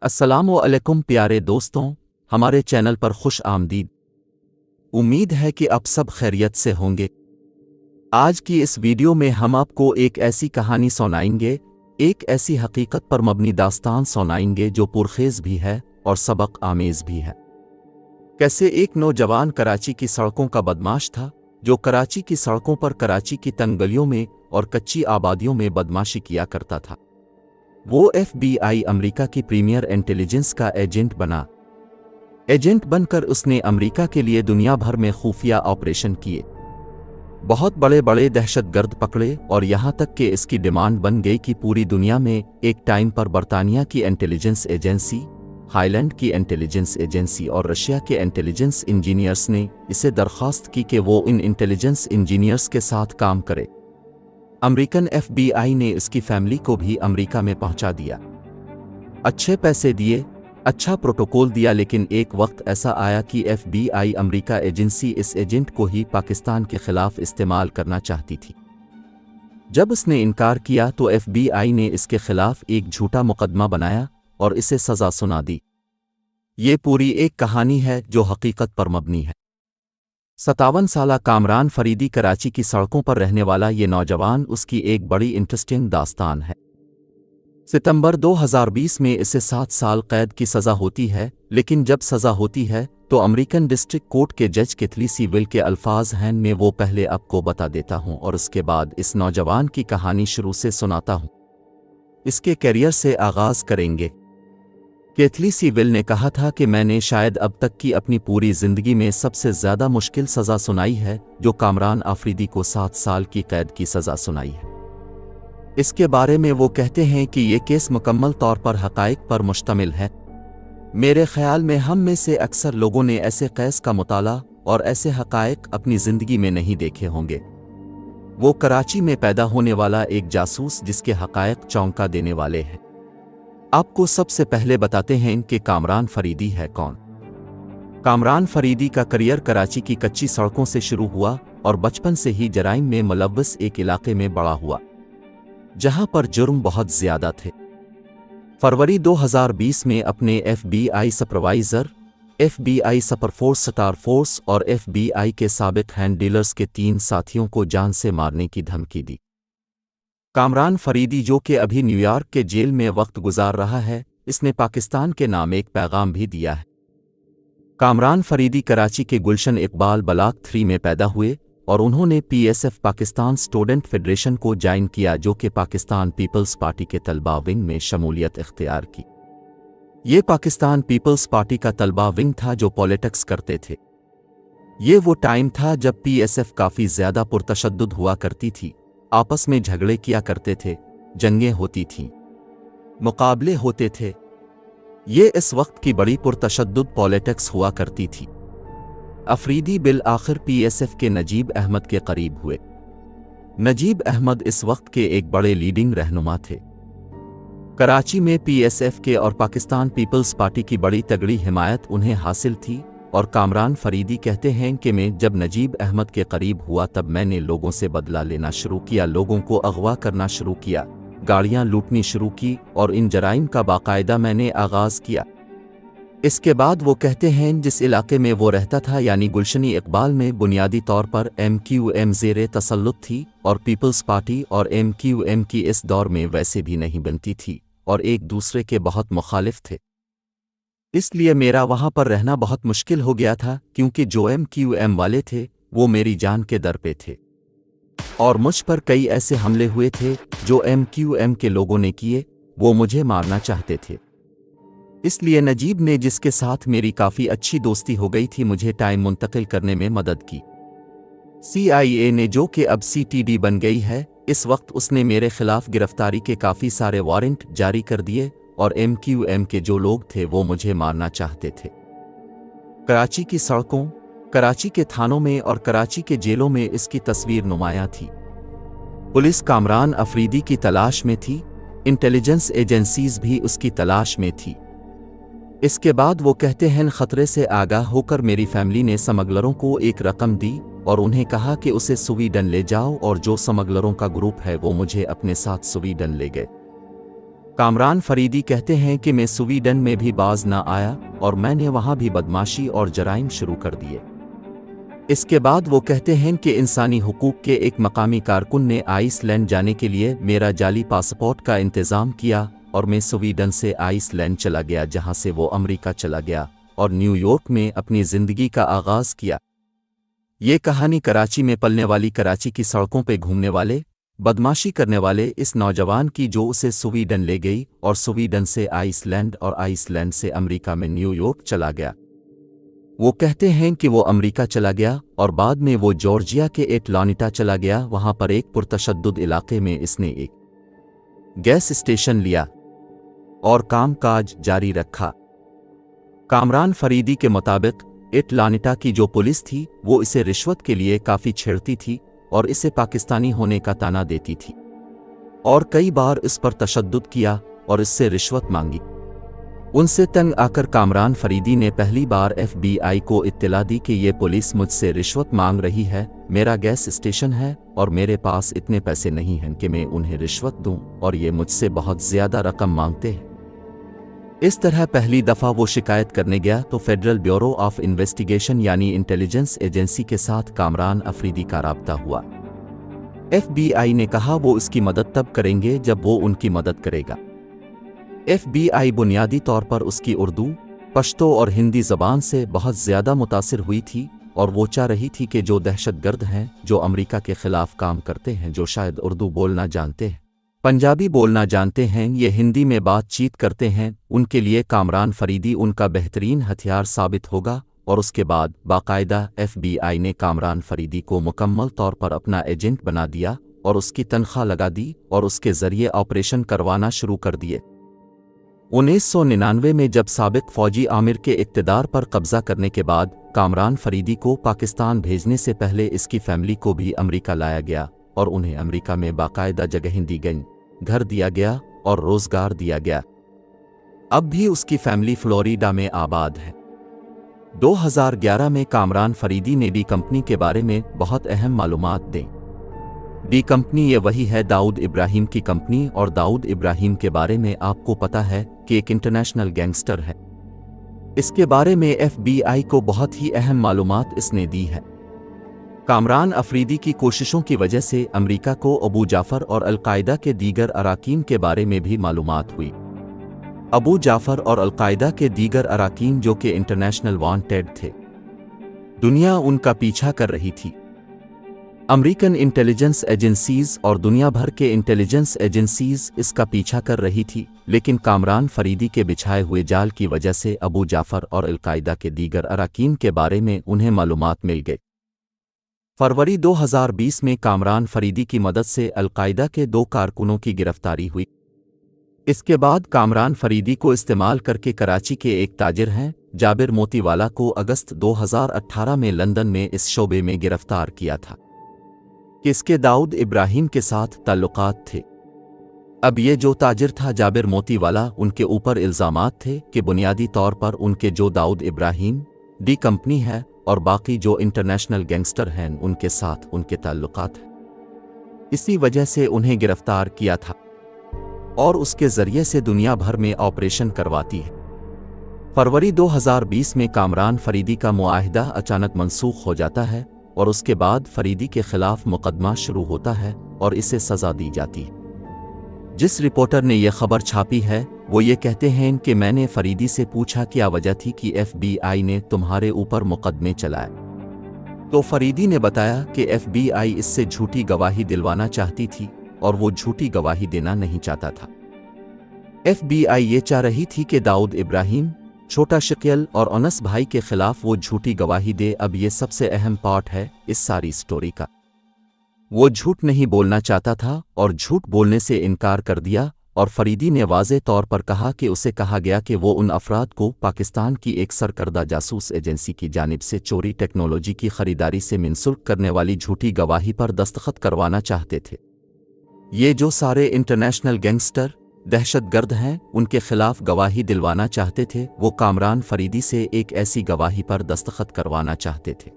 अस्सलामुअलैकुम प्यारे दोस्तों, हमारे चैनल पर खुश आमदीद। उम्मीद है कि आप सब खैरियत से होंगे। आज की इस वीडियो में हम आपको एक ऐसी कहानी सुनाएंगे, एक ऐसी हकीकत पर मबनी दास्तान सुनाएंगे जो पुरखेज भी है और सबक आमेज भी है। कैसे एक नौजवान कराची की सड़कों का बदमाश था, जो कराची की सड़कों पर कराची की तंग गलियों में और कच्ची आबादियों में बदमाशी किया करता था। वो FBI अमेरिका की प्रीमियर इंटेलिजेंस का एजेंट बना। एजेंट बनकर उसने अमेरिका के लिए दुनिया भर में खुफिया ऑपरेशन किए, बहुत बड़े बड़े दहशतगर्द पकड़े और यहाँ तक कि इसकी डिमांड बन गई कि पूरी दुनिया में एक टाइम पर बरतानिया की इंटेलिजेंस एजेंसी, हाईलैंड की इंटेलिजेंस एजेंसी और रशिया के इंटेलिजेंस इंजीनियर्स ने इसे दरख्वास्त की कि वो इन इंटेलिजेंस इंजीनियर्स के साथ काम करे। अमेरिकन FBI ने इसकी फैमिली को भी अमेरिका में पहुंचा दिया, अच्छे पैसे दिए, अच्छा प्रोटोकॉल दिया। लेकिन एक वक्त ऐसा आया कि FBI अमेरिका एजेंसी इस एजेंट को ही पाकिस्तान के खिलाफ इस्तेमाल करना चाहती थी। जब उसने इनकार किया तो FBI ने इसके खिलाफ एक झूठा मुकदमा बनाया और इसे सज़ा सुना दी। ये पूरी एक कहानी है जो हकीकत पर मबनी है। 57 साला कामरान फरीदी कराची की सड़कों पर रहने वाला ये नौजवान, उसकी एक बड़ी इंटरेस्टिंग दास्तान है। सितंबर 2020 में इसे 7 साल कैद की सज़ा होती है, लेकिन जब सज़ा होती है तो अमेरिकन डिस्ट्रिक्ट कोर्ट के जज केथली विल के अल्फाज हैं मैं वो पहले आपको बता देता हूँ और उसके बाद इस नौजवान की कहानी शुरू से सुनाता हूँ। इसके करियर से आगाज़ करेंगे। केथली विल ने कहा था कि मैंने शायद अब तक की अपनी पूरी ज़िंदगी में सबसे ज़्यादा मुश्किल सज़ा सुनाई है, जो कामरान आफरीदी को 7 साल की कैद की सज़ा सुनाई है। इसके बारे में वो कहते हैं कि ये केस मुकम्मल तौर पर हक़ाइक़ पर मुश्तमिल है। मेरे ख़्याल में हम में से अक्सर लोगों ने ऐसे केस का मुताला और ऐसे हक़ाइक़ अपनी ज़िंदगी में नहीं देखे होंगे। वो कराची में पैदा होने वाला एक जासूस जिसके हक़ाइक़ चौंका देने वाले हैं। आपको सबसे पहले बताते हैं कि कामरान फरीदी है कौन। कामरान फरीदी का करियर कराची की कच्ची सड़कों से शुरू हुआ और बचपन से ही जराइम में मुलव्वस एक इलाके में बड़ा हुआ जहां पर जुर्म बहुत ज्यादा थे। फरवरी 2020 में अपने FBI supervisor, FBI super force star force और FBI के साबिक हैंड डीलर्स के 3 साथियों को जान से मारने की धमकी दी। कामरान फरीदी, जो कि अभी न्यूयॉर्क के जेल में वक्त गुजार रहा है, इसने पाकिस्तान के नाम एक पैगाम भी दिया है। कामरान फरीदी कराची के गुलशन इकबाल ब्लॉक 3 में पैदा हुए और उन्होंने PSF पाकिस्तान स्टूडेंट फेडरेशन को ज्वाइन किया, जो कि पाकिस्तान पीपल्स पार्टी के तलबा विंग में शमूलियत इख्तियार की। ये पाकिस्तान पीपल्स पार्टी का तलबा विंग था जो पॉलिटिक्स करते थे। ये वो टाइम था जब PSF काफ़ी ज़्यादा पुरतशद्दुद हुआ करती थी, आपस में झगड़े किया करते थे, जंगें होती थीं, मुकाबले होते थे। ये इस वक्त की बड़ी पुरतशद्दुद पॉलिटिक्स हुआ करती थी। अफरीदी बिल आखिर PSF के नजीब अहमद के करीब हुए। नजीब अहमद इस वक्त के एक बड़े लीडिंग रहनुमा थे। कराची में PSF के और पाकिस्तान पीपल्स पार्टी की बड़ी तगड़ी हिमायत उन्हें हासिल थी और कामरान फरीदी कहते हैं कि मैं जब नजीब अहमद के करीब हुआ तब मैंने लोगों से बदला लेना शुरू किया, लोगों को अगवा करना शुरू किया, गाड़ियां लूटनी शुरू की और इन जराइम का बाकायदा मैंने आगाज़ किया। इसके बाद वो कहते हैं जिस इलाके में वो रहता था यानी गुलशनी इकबाल में बुनियादी तौर पर MQM ज़ेरे तसल्लुत थी और पीपल्स पार्टी और MQM की इस दौर में वैसे भी नहीं बनती थी और एक दूसरे के बहुत मुखालिफ थे। इसलिए मेरा वहाँ पर रहना बहुत मुश्किल हो गया था, क्योंकि जो MQM वाले थे वो मेरी जान के दर पे थे और मुझ पर कई ऐसे हमले हुए थे जो MQM के लोगों ने किए, वो मुझे मारना चाहते थे। इसलिए नजीब ने, जिसके साथ मेरी काफ़ी अच्छी दोस्ती हो गई थी, मुझे टाइम मुंतकिल करने में मदद की। CIA ने, जो कि अब CTD बन गई है, इस वक्त उसने मेरे खिलाफ गिरफ्तारी के काफ़ी सारे वारंट जारी कर दिए और MQM के जो लोग थे वो मुझे मारना चाहते थे। कराची की सड़कों, कराची के थानों में और कराची के जेलों में इसकी तस्वीर नुमायां थी। पुलिस कामरान अफरीदी की तलाश में थी, इंटेलिजेंस एजेंसीज भी उसकी तलाश में थी। इसके बाद वो कहते हैं खतरे से आगाह होकर मेरी फैमिली ने स्मगलरों को एक रकम दी और उन्हें कहा कि उसे स्वीडन ले जाओ और जो स्मगलरों का ग्रुप है वो मुझे अपने साथ स्वीडन ले गए। कामरान फरीदी कहते हैं कि मैं स्वीडन में भी बाज ना आया और मैंने वहां भी बदमाशी और जराइम शुरू कर दिए। इसके बाद वो कहते हैं कि इंसानी हुकूक के एक मकामी कारकुन ने आइसलैंड जाने के लिए मेरा जाली पासपोर्ट का इंतज़ाम किया और मैं स्वीडन से आइसलैंड चला गया, जहां से वो अमेरिका चला गया और न्यूयॉर्क में अपनी ज़िंदगी का आगाज़ किया। ये कहानी कराची में पलने वाली, कराची की सड़कों पे घूमने वाले, बदमाशी करने वाले इस नौजवान की जो उसे स्वीडन ले गई और स्वीडन से आइसलैंड और आइसलैंड से अमेरिका में न्यूयॉर्क चला गया। वो कहते हैं कि वो अमेरिका चला गया और बाद में वो जॉर्जिया के एटलांटा चला गया। वहां पर एक पुरतशद्दुद इलाके में इसने एक गैस स्टेशन लिया और कामकाज जारी रखा। कामरान फरीदी के मुताबिक एटलांटा की जो पुलिस थी वो इसे रिश्वत के लिए काफ़ी छेड़ती थी और इसे पाकिस्तानी होने का ताना देती थी और कई बार इस पर तशद्दुद किया और इससे रिश्वत मांगी। उनसे तंग आकर कामरान फरीदी ने पहली बार FBI को इत्तला दी कि ये पुलिस मुझसे रिश्वत मांग रही है, मेरा गैस स्टेशन है और मेरे पास इतने पैसे नहीं हैं कि मैं उन्हें रिश्वत दूं और ये मुझसे बहुत ज़्यादा रकम मांगते हैं। इस तरह पहली दफ़ा वो शिकायत करने गया तो फेडरल ब्यूरो ऑफ इन्वेस्टिगेशन यानी इंटेलिजेंस एजेंसी के साथ कामरान अफरीदी का राब्ता हुआ। FBI ने कहा वो इसकी मदद तब करेंगे जब वो उनकी मदद करेगा। FBI बुनियादी तौर पर उसकी उर्दू, पश्तो और हिंदी ज़बान से बहुत ज़्यादा मुतासिर हुई थी और वो चाह रही थी कि जो दहशतगर्द हैं, जो अमेरिका के ख़िलाफ़ काम करते हैं, जो शायद उर्दू बोलना जानते हैं, पंजाबी बोलना जानते हैं, ये हिंदी में बातचीत करते हैं, उनके लिए कामरान फरीदी उनका बेहतरीन हथियार साबित होगा। और उसके बाद बाकायदा FBI ने कामरान फरीदी को मुकम्मल तौर पर अपना एजेंट बना दिया और उसकी तनख्वाह लगा दी और उसके ज़रिए ऑपरेशन करवाना शुरू कर दिए। 1999 में जब साबिक फौजी आमिर के इक़्तिदार पर कब्ज़ा करने के बाद कामरान फरीदी को पाकिस्तान भेजने से पहले इसकी फैमिली को भी अमेरिका लाया गया और उन्हें अमेरिका में बाकायदा जगहें दी गईं, घर दिया गया और रोज़गार दिया गया। अब भी उसकी फैमिली फ्लोरिडा में आबाद है। 2011 में कामरान फरीदी ने डी कंपनी के बारे में बहुत अहम मालूमात दें। डी कंपनी ये वही है दाऊद इब्राहिम की कंपनी और दाऊद इब्राहिम के बारे में आपको पता है कि एक इंटरनेशनल गैंगस्टर है। इसके बारे में FBI को बहुत ही अहम मालूमात इसने दी है। कामरान अफरीदी की कोशिशों की वजह से अमेरिका को अबू जाफ़र और अल-कायदा के दीगर अराकीन के बारे में भी मालूमात हुई। अबू जाफ़र और अल-कायदा के दीगर अराकीन जो कि इंटरनेशनल वांटेड थे, दुनिया उनका पीछा कर रही थी। अमेरिकन इंटेलिजेंस एजेंसीज और दुनिया भर के इंटेलिजेंस एजेंसीज इसका पीछा कर रही थी, लेकिन कामरान फरीदी के बिछाए हुए जाल की वजह से अबू जाफ़र और अल-कायदा के दीगर अराकीन के बारे में उन्हें मालूमात मिल गई। फरवरी 2020 में कामरान फरीदी की मदद से अल-कायदा के 2 कारकुनों की गिरफ्तारी हुई। इसके बाद कामरान फरीदी को इस्तेमाल करके कराची के एक ताजिर हैं जाबिर मोतीवाला को अगस्त 2018 में लंदन में इस शोबे में गिरफ्तार किया था कि इसके दाऊद इब्राहिम के साथ ताल्लुकात थे। अब ये जो ताजिर था जाबिर मोतीवाला, उनके ऊपर इल्ज़ामात थे कि बुनियादी तौर पर उनके जो दाऊद इब्राहिम, डी कंपनी है और बाकी जो इंटरनेशनल गैंगस्टर हैं उनके साथ उनके ताल्लुकात हैं। इसी वजह से उन्हें गिरफ्तार किया था और उसके ज़रिए से दुनिया भर में ऑपरेशन करवाती है। फरवरी 2020 में कामरान फरीदी का मुआहिदा अचानक मनसूख हो जाता है और उसके बाद फरीदी के खिलाफ मुकदमा शुरू होता है और इसे सज़ा दी जाती है। जिस रिपोर्टर ने यह खबर छापी है वो ये कहते हैं कि मैंने फरीदी से पूछा क्या वजह थी कि FBI ने तुम्हारे ऊपर मुकदमे चलाए, तो फरीदी ने बताया कि FBI इससे झूठी गवाही दिलवाना चाहती थी और वो झूठी गवाही देना नहीं चाहता था। FBI ये चाह रही थी कि दाऊद इब्राहिम, छोटा शकील और अनस भाई के खिलाफ वो झूठी गवाही दे। अब ये सबसे अहम पार्ट है इस सारी स्टोरी का। वो झूठ नहीं बोलना चाहता था और झूठ बोलने से इनकार कर दिया और फरीदी ने वाज़े तौर पर कहा कि उसे कहा गया कि वो उन अफराद को पाकिस्तान की एक सरकर्दा जासूस एजेंसी की जानिब से चोरी टेक्नोलॉजी की खरीदारी से मिनसुल्क करने वाली झूठी गवाही पर दस्तखत करवाना चाहते थे। ये जो सारे इंटरनेशनल गैंगस्टर दहशतगर्द हैं उनके खिलाफ गवाही दिलवाना चाहते थे, वो कामरान फरीदी से एक ऐसी गवाही पर दस्तखत करवाना चाहते थे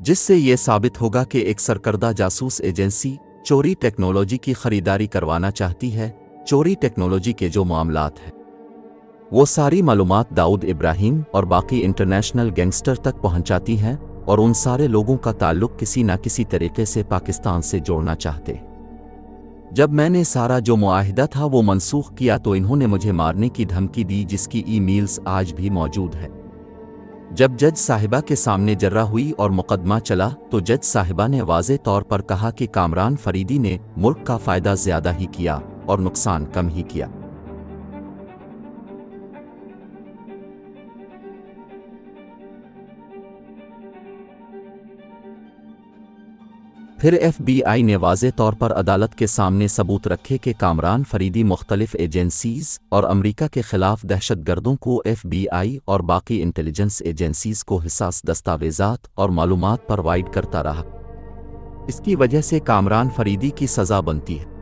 जिससे ये साबित होगा कि एक सरकर्दा जासूस एजेंसी चोरी टेक्नोलॉजी की खरीदारी करवाना चाहती है, चोरी टेक्नोलॉजी के जो मामलात हैं वो सारी मालूमात दाऊद इब्राहिम और बाकी इंटरनेशनल गैंगस्टर तक पहुंचाती हैं और उन सारे लोगों का ताल्लुक किसी न किसी तरीके से पाकिस्तान से जोड़ना चाहते। जब मैंने सारा जो मुआहिदा था वो मनसूख किया तो इन्होंने मुझे मारने की धमकी दी, जिसकी ईमेल्स आज भी मौजूद है। जब जज साहिबा के सामने जर्रा हुई और मुकदमा चला तो जज साहिबा ने वाज़े तौर पर कहा कि कामरान फरीदी ने मुल्क का फ़ायदा ज़्यादा ही किया और नुकसान कम ही किया। फिर FBI ने वाज़े तौर पर अदालत के सामने सबूत रखे कि कामरान फरीदी मुख्तलिफ एजेंसीज़ और अमरीका के ख़िलाफ़ दहशतगर्दों को FBI और बाकी इंटेलिजेंस एजेंसीज़ को हिसास दस्तावेज़ात और मालूमात प्रोवाइड करता रहा। इसकी वजह से कामरान फरीदी की सज़ा बनती है।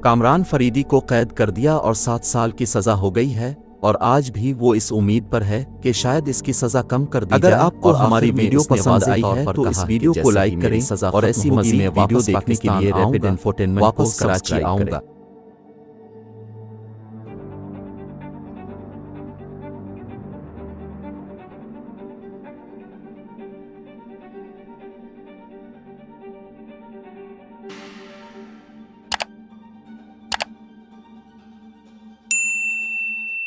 कामरान फरीदी को कैद कर दिया और 7 साल की सज़ा हो गई है और आज भी वो इस उम्मीद पर है कि शायद इसकी सज़ा कम कर दी जाए। अगर आपको हमारी वीडियो पसंद आई है तो इस वीडियो को लाइक करें और ऐसी मज़ीद वीडियो देखने के लिए रैपिड इंफोटेनमेंट वापस कराची आऊँगा।